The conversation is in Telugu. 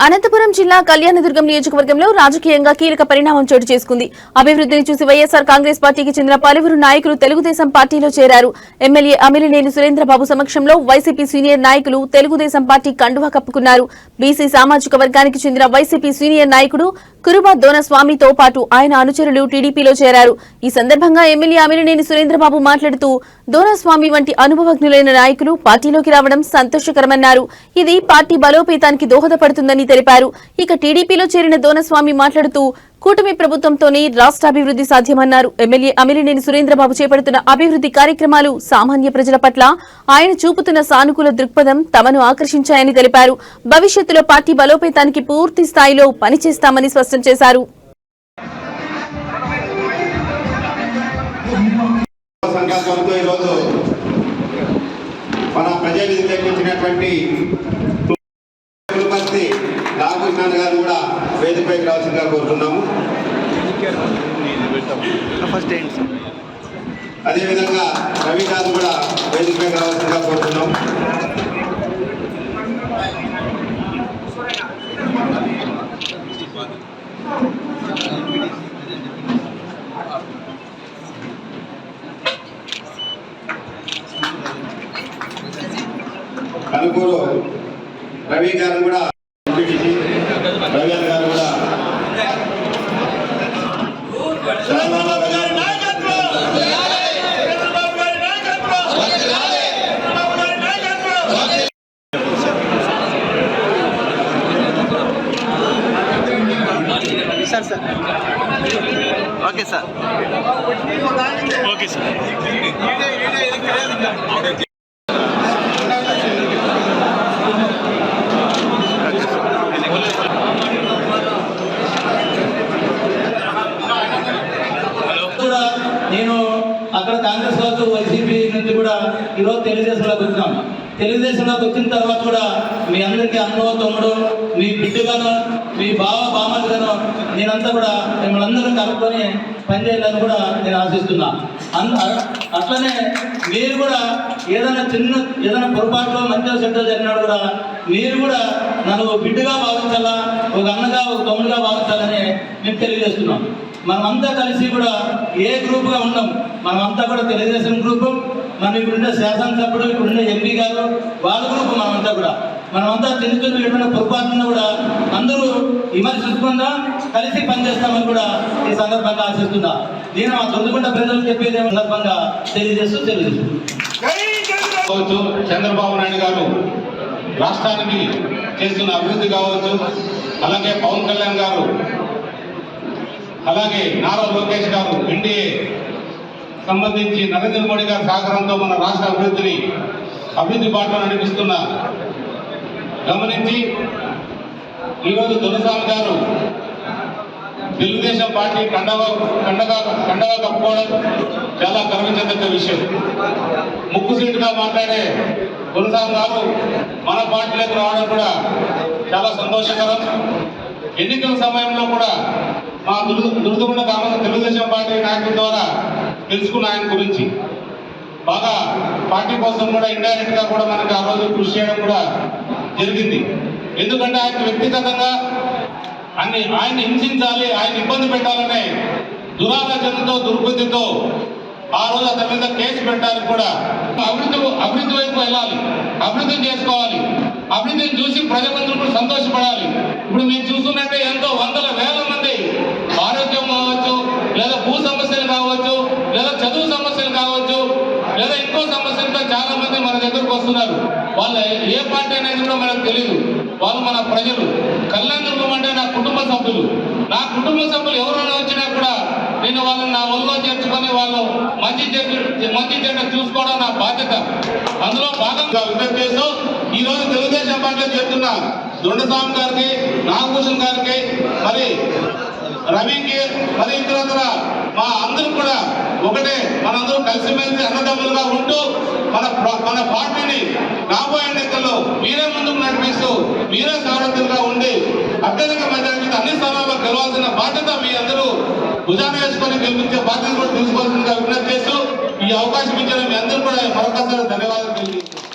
అనంతపురం జిల్లా కళ్యాణదుర్గం నియోజకవర్గంలో రాజకీయంగా కీలక పరిణామం చోటు చేసుకుంది. అభివృద్ధిని చూసి వైఎస్సార్ కాంగ్రెస్ పార్టీకి చెందిన పలువురు నాయకులు తెలుగుదేశం పార్టీలో చేరారు. ఎమ్మెల్యే అమిలినేని సురేంద్రబాబు సమక్షంలో వైసీపీ సీనియర్ నాయకులు తెలుగుదేశం పార్టీ కండువా కప్పుకున్నారు. బీసీ సామాజిక వర్గానికి చెందిన వైసీపీ సీనియర్ నాయకుడు కురుబా దోనస్వామితో పాటు ఆయన అనుచరులు టీడీపీలో చేరారు. ఈ సందర్భంగా ఎమ్మెల్యే అమిలినేని సురేంద్రబాబు మాట్లాడుతూ దోనస్వామి వంటి అనుభవజ్ఞులైన నాయకులు పార్టీలోకి రావడం సంతోషకరమన్నారు. ఇది పార్టీ బలోపేతానికి దోహదపడుతుందని తెలిపారు. ఇక టీడీపీలో చేరిన దోనస్వామి మాట్లాడుతూ కూటమి ప్రభుత్వంతోనే రాష్ట్ర అభివృద్ధి సాధ్యమన్నారు. ఎమ్మెల్యే అమిలినేని సురేంద్రబాబు చేపడుతున్న అభివృద్ధి కార్యక్రమాలు సామాన్య ప్రజల పట్ల ఆయన చూపుతున్న సానుకూల దృక్పథం తమను ఆకర్షించాయని తెలిపారు. భవిష్యత్తులో పార్టీ బలోపేతానికి పూర్తి స్థాయిలో పనిచేస్తామని స్పష్టం చేశారు. వేదికపైకి రావాల్సిందిగా కోరుతున్నాము. అదేవిధంగా రవి గారు కూడా వేదికపైకి రావాల్సిందిగా కోరుతున్నాము. కనుకూరు రవి గారు కూడా ఓకే సార్ ఓకే సార్ నేను అక్కడ కాంగ్రెస్ కావచ్చు వైసీపీ నుంచి కూడా ఈరోజు తెలుగుదేశంలోకి వచ్చినాం. తెలుగుదేశంలోకి వచ్చిన తర్వాత కూడా మీ అందరికీ అన్నో తమ్ముడు మీ బిడ్డగాను మీ బామగాను నేనంతా కూడా మిమ్మల్ని అందరూ కలుపుకొని పనిచేయాలని కూడా నేను ఆశిస్తున్నా. అట్లనే మీరు కూడా ఏదైనా పొరపాటులో మంచిగా చెడ్డ జరిగినాడు కూడా మీరు కూడా నన్ను బిడ్డగా భావించాలా, ఒక అన్నగా ఒక తమ్ముడుగా భావించాలని మేము తెలియజేస్తున్నాం. మనమంతా కలిసి కూడా ఏ గ్రూప్గా ఉన్నాం, మనమంతా కూడా తెలుగుదేశం గ్రూపు, మనం ఇప్పుడుండే శాసనసభ్యుడు, ఇప్పుడుండే ఎంపీ గారు వాళ్ళ గ్రూపు, మనమంతా చిన్న ఏమైనా పొరపాటున కూడా అందరూ విమర్శించకుండా కలిసి పనిచేస్తామని కూడా ఈ సందర్భంగా ఆశిస్తున్నా. నేను మా దొందకొండ ప్రజలకు చెప్పేది సందర్భంగా తెలియజేస్తూ చంద్రబాబు నాయుడు గారు రాష్ట్రానికి చేస్తున్న అభివృద్ధి కావచ్చు, అలాగే పవన్ కళ్యాణ్ గారు, అలాగే నారా లోకేష్ గారు ఎన్డీఏ సంబంధించి నరేంద్ర మోడీ గారి సహకారంతో మన రాష్ట్ర అభివృద్ధి బాటలో నడిపిస్తున్న గమనించి ఈరోజు దొరస్వామి గారు తెలుగుదేశం పార్టీ కండగా కప్పుకోవడం చాలా గర్వించదగ్గ విషయం. ముక్కుసీటుగా మాట్లాడే దొరస్వామి గారు మన పార్టీలోకి రావడం కూడా చాలా సంతోషకరం. ఎన్నికల సమయంలో కూడా మా దుర్దుగుండ తెలుగుదేశం పార్టీ నాయకుల ద్వారా తెలుసుకున్న ఆయన గురించి బాగా పార్టీ కోసం కూడా ఇండైరెక్ట్ గా కూడా మనకి ఆ రోజు కృషి చేయడం కూడా జరిగింది. ఎందుకంటే ఆయన వ్యక్తిగతంగా ఆయన హింసించాలి, ఆయన ఇబ్బంది పెట్టాలనే దురాలోచనతో దుర్బుద్ధితో ఆ రోజు అతని మీద కేసు పెట్టాలని కూడా అభివృద్ధి వైపు వెళ్ళాలి, అభివృద్ధి చేసుకోవాలి, అభివృద్ధిని చూసి ప్రజలందరూ కూడా సంతోషపడాలి. ఇప్పుడు మేము చూస్తున్నట్టే ఎంతో వందల వేల మంది ఆరోగ్యం కావచ్చు, లేదా భూ సమస్యలు కావచ్చు, లేదా చదువు సమస్యలు కావచ్చు, లేదా ఇంకో సమస్యలతో చాలా మంది మన దగ్గరకు వస్తున్నారు. వాళ్ళు ఏ పార్టీ అనేది కూడా మనకు తెలియదు. వాళ్ళు మన ప్రజలు. కళ్యాణదుర్గం అంటే నా కుటుంబ సభ్యులు. నా కుటుంబ సభ్యులు ఎవరైనా వచ్చినా కూడా నేను వాళ్ళని నా ఒళ్ళో చేర్చుకొని వాళ్ళు మంచి చెడ్డ చూసుకోవడం నా బాధ్యత. అందులో భాగంగా విజ్ఞప్తి చేస్తూ ఈ రోజు తెలుగుదేశం పార్టీలో చేస్తున్న దొండస్వామి గారికి, నాగభూషణ్ గారికి, మరి రవికి, మరి ఇతర మా అందరూ కూడా ఒకటే, మనందరూ కలిసిమెలిసి అన్నదమ్ములుగా ఉంటూ మన పార్టీని రాబోయే ఎన్నికల్లో మీరే ముందుకు నడిపిస్తూ మీరే సారథ్యంగా ఉండి అత్యధిక మెజారిటీ అన్ని స్థానాల్లో గెలవాల్సిన బాధ్యత మీ అందరూ భుజాన వేసుకొని గెలిపించే బాధ్యత కూడా తీసుకోవాల్సిందిగా విజ్ఞప్తి చేస్తూ ఈ అవకాశం ఇచ్చిన మీ అందరూ కూడా మరొకసారి ధన్యవాదాలు తెలియజేస్తున్నాను.